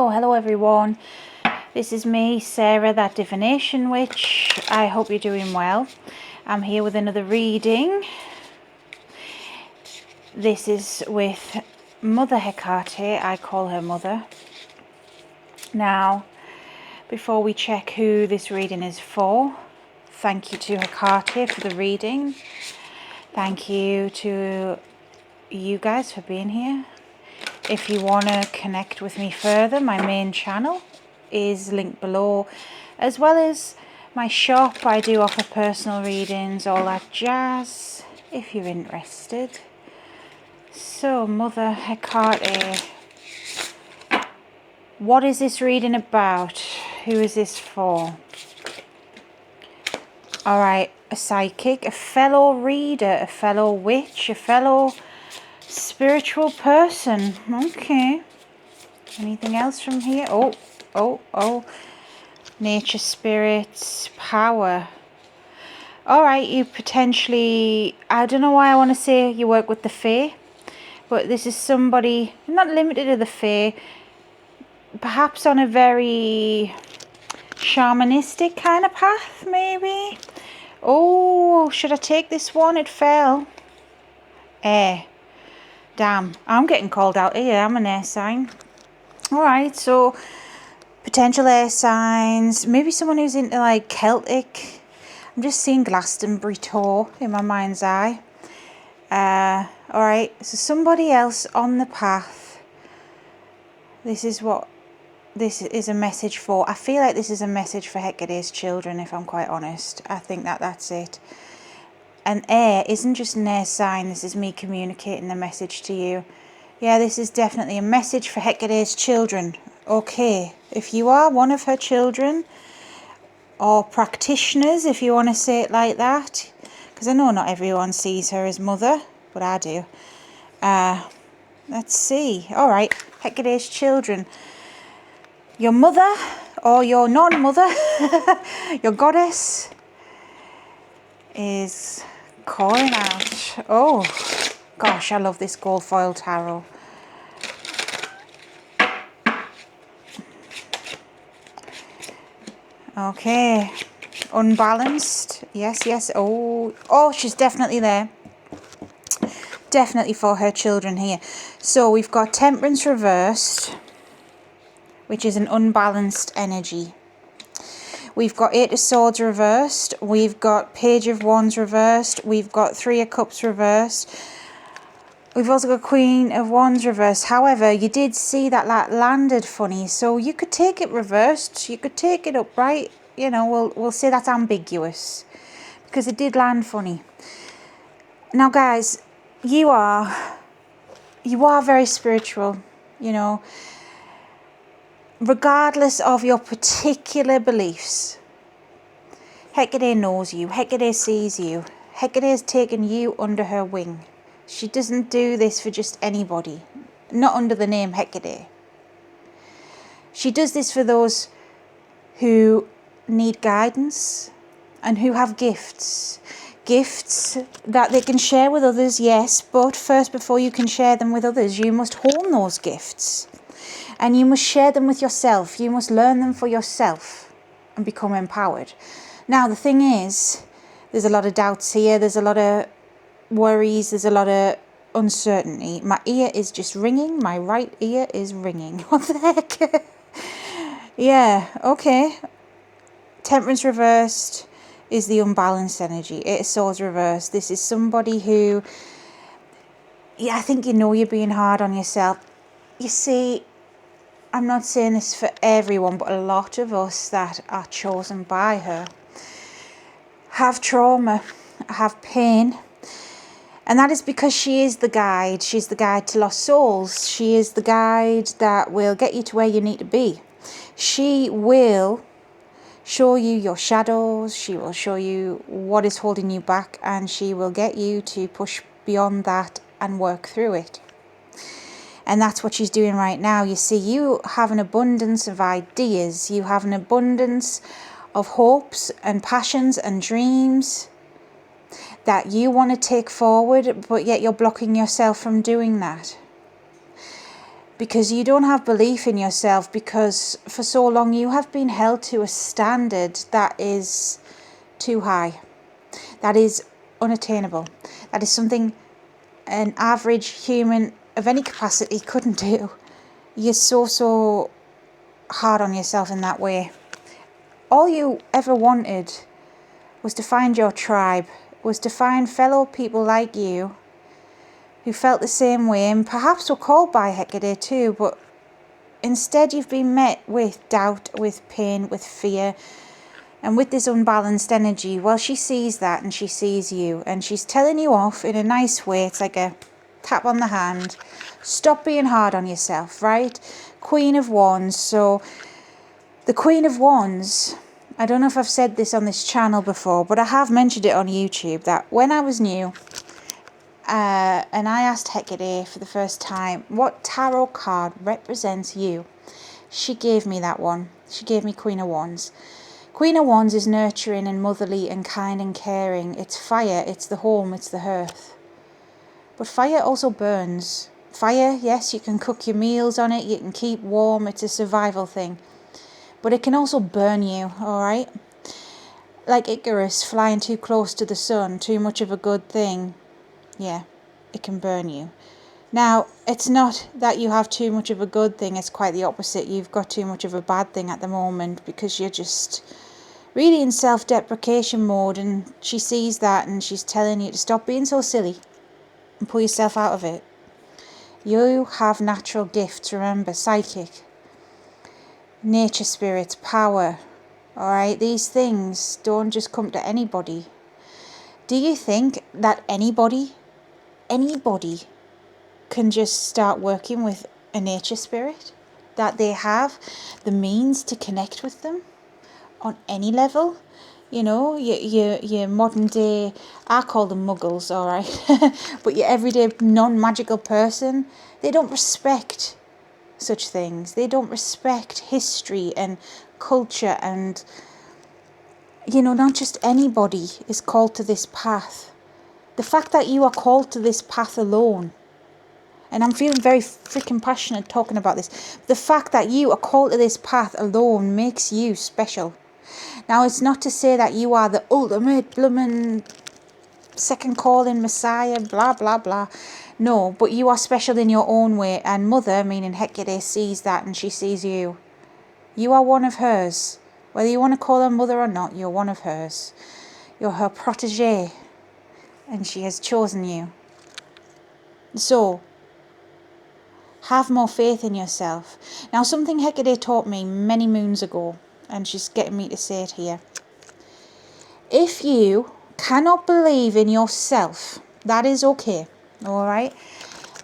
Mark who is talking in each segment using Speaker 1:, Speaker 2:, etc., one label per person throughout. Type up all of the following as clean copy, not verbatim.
Speaker 1: Hello everyone. This is me, Sarah, that divination witch. I hope you're doing well. I'm here with another reading. This is with Mother Hecate. I call her Mother. Now, before we check who this reading is for, thank you to Hecate for the reading. Thank you to you guys for being here. If you want to connect with me further, my main channel is linked below, as well as my shop. I do offer personal readings, all that jazz, if you're interested. So, Mother Hecate, what is this reading about? Who is this for? Alright, a psychic, a fellow reader, a fellow witch, a fellow spiritual person. Okay. Anything else from here? Oh. Nature, spirits, power. Alright, you potentially, I don't know why I want to say you work with the Fae, but this is somebody, not limited to the Fae, perhaps on a very shamanistic kind of path, maybe. Oh, should I take this one? It fell. Air. Damn, I'm getting called out here. I'm an air sign. Alright, so potential air signs. Maybe someone who's into like Celtic. I'm just seeing Glastonbury tour in my mind's eye. Alright, so somebody else on the path. This is what this is a message for. I feel like this is a message for Hecate's children, if I'm quite honest. I think that's it. And air isn't just an air sign. This is me communicating the message to you. Yeah, this is definitely a message for Hecate's children. Okay, if you are one of her children, or practitioners, if you want to say it like that, because I know not everyone sees her as mother, but I do. Let's see. Alright, Hecate's children. Your mother, or your non-mother, your goddess, is calling out. Oh gosh, I love this gold foil tarot. Okay, unbalanced. Yes. Oh, she's definitely there. Definitely for her children here. So we've got Temperance reversed, which is an unbalanced energy. We've got Eight of Swords reversed. We've got Page of Wands reversed. We've got Three of Cups reversed. We've also got Queen of Wands reversed. However, you did see that landed funny. So you could take it reversed. You could take it upright. You know, we'll say that's ambiguous, because it did land funny. Now, guys, you are very spiritual, you know. Regardless of your particular beliefs, Hecate knows you. Hecate sees you. Hecate has taken you under her wing. She doesn't do this for just anybody, not under the name Hecate. She does this for those who need guidance and who have gifts. Gifts that they can share with others, yes, but first, before you can share them with others, you must hone those gifts. And you must share them with yourself. You must learn them for yourself and become empowered. Now, the thing is, there's a lot of doubts here. There's a lot of worries. There's a lot of uncertainty. My ear is just ringing. My right ear is ringing. What the heck? Yeah, okay. Temperance reversed is the unbalanced energy. Eight of Swords reversed. This is somebody who, yeah, I think you know you're being hard on yourself. You see, I'm not saying this for everyone, but a lot of us that are chosen by her have trauma, have pain. And that is because she is the guide. She's the guide to lost souls. She is the guide that will get you to where you need to be. She will show you your shadows. She will show you what is holding you back. And she will get you to push beyond that and work through it. And that's what she's doing right now. You see, you have an abundance of ideas. You have an abundance of hopes and passions and dreams that you want to take forward, but yet you're blocking yourself from doing that. because you don't have belief in yourself, because for so long you have been held to a standard that is too high, that is unattainable, that is something an average human of any capacity couldn't do. You're so hard on yourself in that way. All you ever wanted was to find your tribe, was to find fellow people like you who felt the same way and perhaps were called by Hecate too, but instead you've been met with doubt, with pain, with fear, and with this unbalanced energy. Well, she sees that and she sees you and she's telling you off in a nice way. It's like a tap on the hand. Stop being hard on yourself, right? Queen of Wands. So the Queen of Wands, I don't know if I've said this on this channel before, but I have mentioned it on YouTube, that when I was new, and I asked Hecate for the first time, what tarot card represents you? She gave me that one. She gave me Queen of Wands. Queen of Wands is nurturing and motherly and kind and caring. It's fire, it's the home, it's the hearth. But fire also burns. Fire, yes, you can cook your meals on it, you can keep warm, it's a survival thing. But it can also burn you, alright? Like Icarus flying too close to the sun, too much of a good thing. Yeah, it can burn you. Now, it's not that you have too much of a good thing, it's quite the opposite. You've got too much of a bad thing at the moment because you're just really in self-deprecation mode, and she sees that and she's telling you to stop being so silly and pull yourself out of it. You have natural gifts, remember, psychic, nature spirits, power, alright? These things don't just come to anybody. Do you think that anybody can just start working with a nature spirit? That they have the means to connect with them on any level? You know, your modern day, I call them muggles, alright? But your everyday non-magical person, they don't respect such things. They don't respect history and culture, and, you know, not just anybody is called to this path. The fact that you are called to this path alone, and I'm feeling very freaking passionate talking about this, the fact that you are called to this path alone makes you special. Now, it's not to say that you are the ultimate bloomin' second calling Messiah, blah, blah, blah. No, but you are special in your own way, and Mother, meaning Hecate, sees that and she sees you. You are one of hers. Whether you want to call her mother or not, you're one of hers. You're her protege, and she has chosen you. So, have more faith in yourself. Now, something Hecate taught me many moons ago, and she's getting me to say it here. If you cannot believe in yourself, that is okay, alright?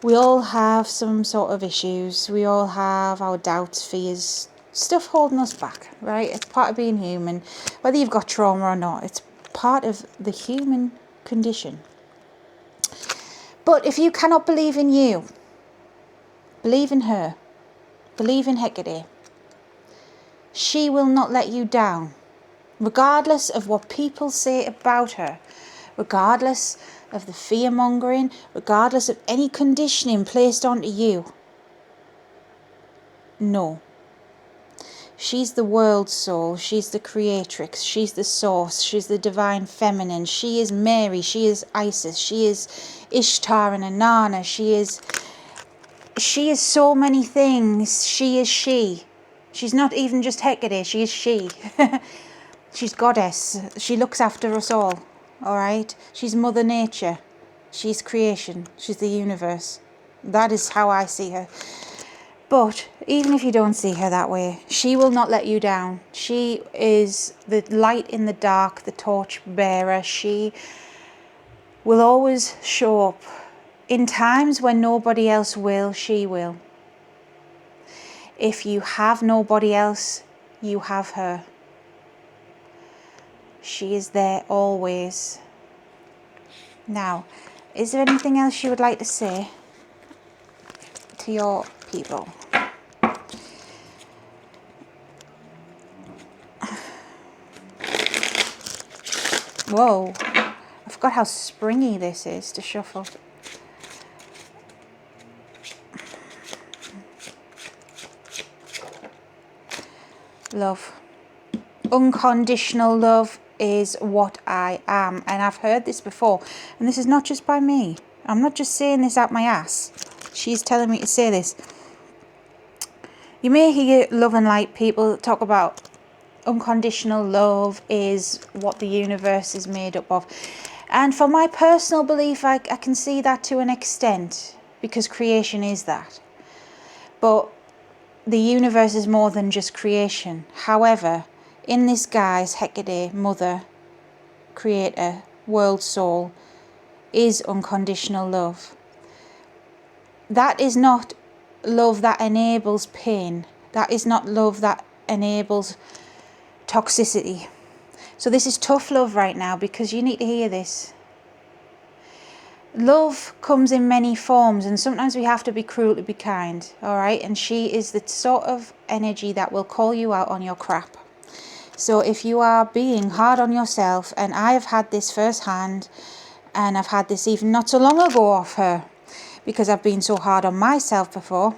Speaker 1: We all have some sort of issues. We all have our doubts, fears, stuff holding us back, right? It's part of being human. Whether you've got trauma or not, it's part of the human condition. But if you cannot believe in you, believe in her. Believe in Hecate. She will not let you down, regardless of what people say about her, regardless of the fear-mongering, regardless of any conditioning placed onto you. No. She's the world soul, she's the creatrix, she's the source, she's the divine feminine, she is Mary, she is Isis, she is Ishtar and Inanna, she is so many things. She is she. She's not even just Hecate, she is she. She's goddess. She looks after us all. Alright? She's Mother Nature. She's creation. She's the universe. That is how I see her. But even if you don't see her that way, she will not let you down. She is the light in the dark, the torch bearer. She will always show up. In times when nobody else will, she will. If you have nobody else, you have her. She is there always. Now, is there anything else you would like to say to your people? Whoa, I forgot how springy this is to shuffle. love. Unconditional love is what I am. And I've heard this before. And this is not just by me. I'm not just saying this out my ass. She's telling me to say this. You may hear love and light people talk about unconditional love is what the universe is made up of. And for my personal belief, I can see that to an extent, because creation is that. But the universe is more than just creation. However, in this guise, Hecate, mother, creator, world soul, is unconditional love. That is not love that enables pain. That is not love that enables toxicity. So this is tough love right now, because you need to hear this. Love comes in many forms, and sometimes we have to be cruel to be kind, all right? And she is the sort of energy that will call you out on your crap. So if you are being hard on yourself, and I have had this firsthand, and I've had this even not so long ago off her, because I've been so hard on myself before,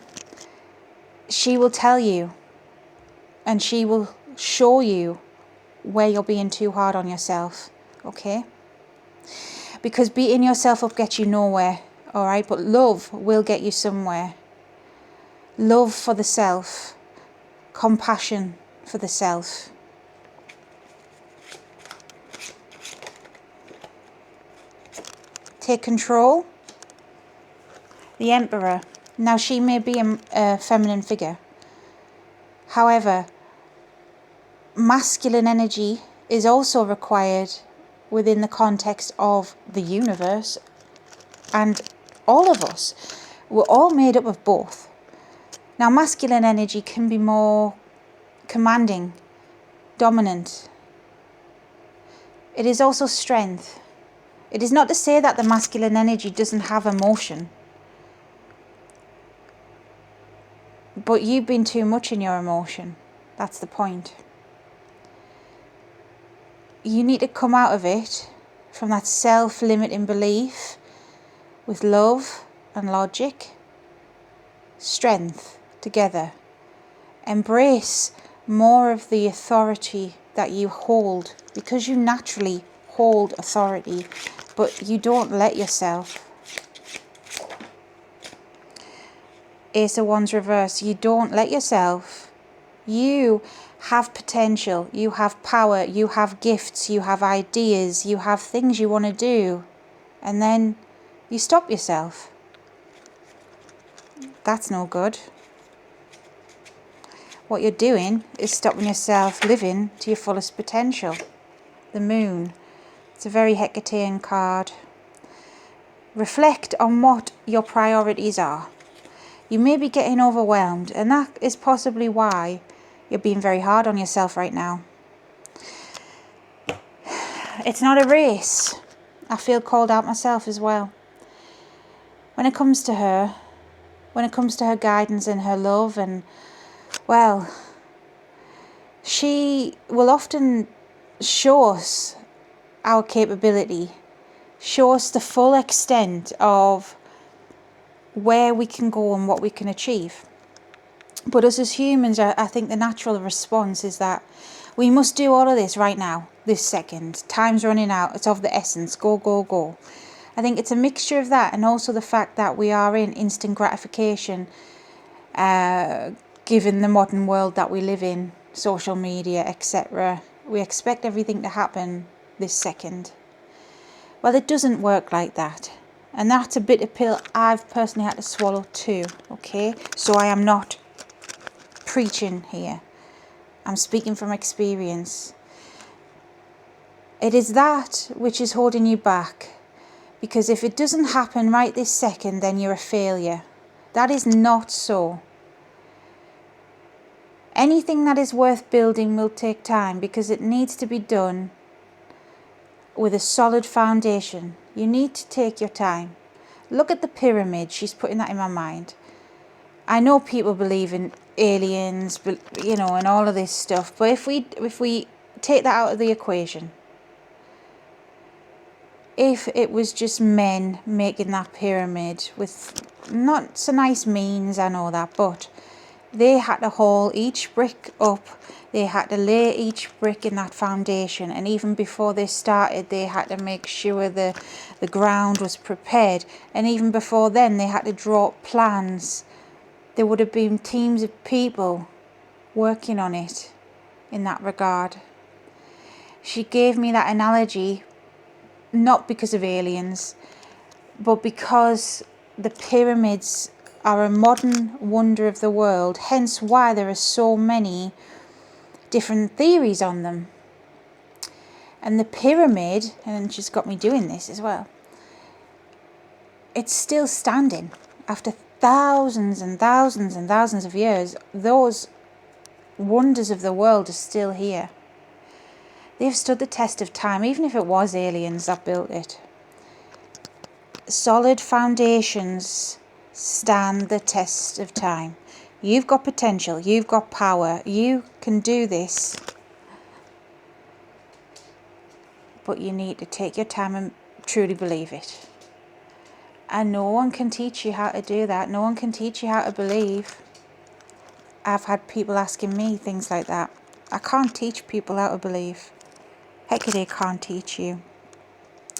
Speaker 1: she will tell you, and she will show you where you're being too hard on yourself, okay? Because beating yourself up gets you nowhere, all right? But love will get you somewhere. Love for the self, compassion for the self. Take control. The Emperor. Now, she may be a feminine figure. However, masculine energy is also required within the context of the universe, and all of us. We're all made up of both. Now, masculine energy can be more commanding, dominant. It is also strength. It is not to say that the masculine energy doesn't have emotion, but you've been too much in your emotion. That's the point. You need to come out of it from that self-limiting belief with love and logic, strength together. Embrace more of the authority that you hold, because you naturally hold authority, but you don't let yourself. Ace of Wands reverse. You don't let yourself. You have potential, you have power, you have gifts, you have ideas, you have things you want to do, and then you stop yourself. That's no good. What you're doing is stopping yourself living to your fullest potential. The Moon. It's a very Hecatean card. Reflect on what your priorities are. You may be getting overwhelmed, and that is possibly why you're being very hard on yourself right now. It's not a race. I feel called out myself as well. When it comes to her guidance and her love, and, well, she will often show us our capability, show us the full extent of where we can go and what we can achieve. But us as humans, I think the natural response is that we must do all of this right now, this second. Time's running out. It's of the essence. Go, go, go. I think it's a mixture of that, and also the fact that we are in instant gratification, given the modern world that we live in, social media, etc. We expect everything to happen this second. Well, it doesn't work like that. And that's a bitter pill I've personally had to swallow too, okay? So I am not preaching here. I'm speaking from experience. It is that which is holding you back, because if it doesn't happen right this second, then you're a failure. That is not so. Anything that is worth building will take time, because it needs to be done with a solid foundation. You need to take your time. Look at the pyramid. She's putting that in my mind. I know people believe in aliens, you know, and all of this stuff. But if we take that out of the equation, if it was just men making that pyramid with not so nice means, I know that, but They had to haul each brick up. They had to lay each brick in that foundation, and even before they started, they had to make sure the ground was prepared. And even before then, they had to draw up plans. There would have been teams of people working on it in that regard. She gave me that analogy not because of aliens, but because the pyramids are a modern wonder of the world, hence why there are so many different theories on them. And the pyramid, and she's got me doing this as well, it's still standing after thousands and thousands and thousands of years. Those wonders of the world are still here. They've stood the test of time, even if it was aliens that built it. Solid foundations stand the test of time. You've got potential, you've got power, you can do this. But you need to take your time and truly believe it. And no one can teach you how to do that. No one can teach you how to believe. I've had people asking me things like that. I can't teach people how to believe. Hecate can't teach you.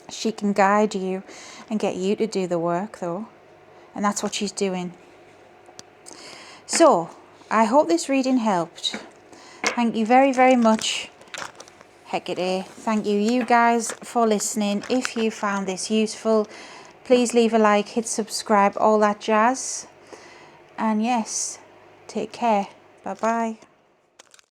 Speaker 1: She can guide you and get you to do the work though. And that's what she's doing. So, I hope this reading helped. Thank you very, very much, Hecate. Thank you guys for listening. If you found this useful, please leave a like, hit subscribe, all that jazz. And yes, take care. Bye bye.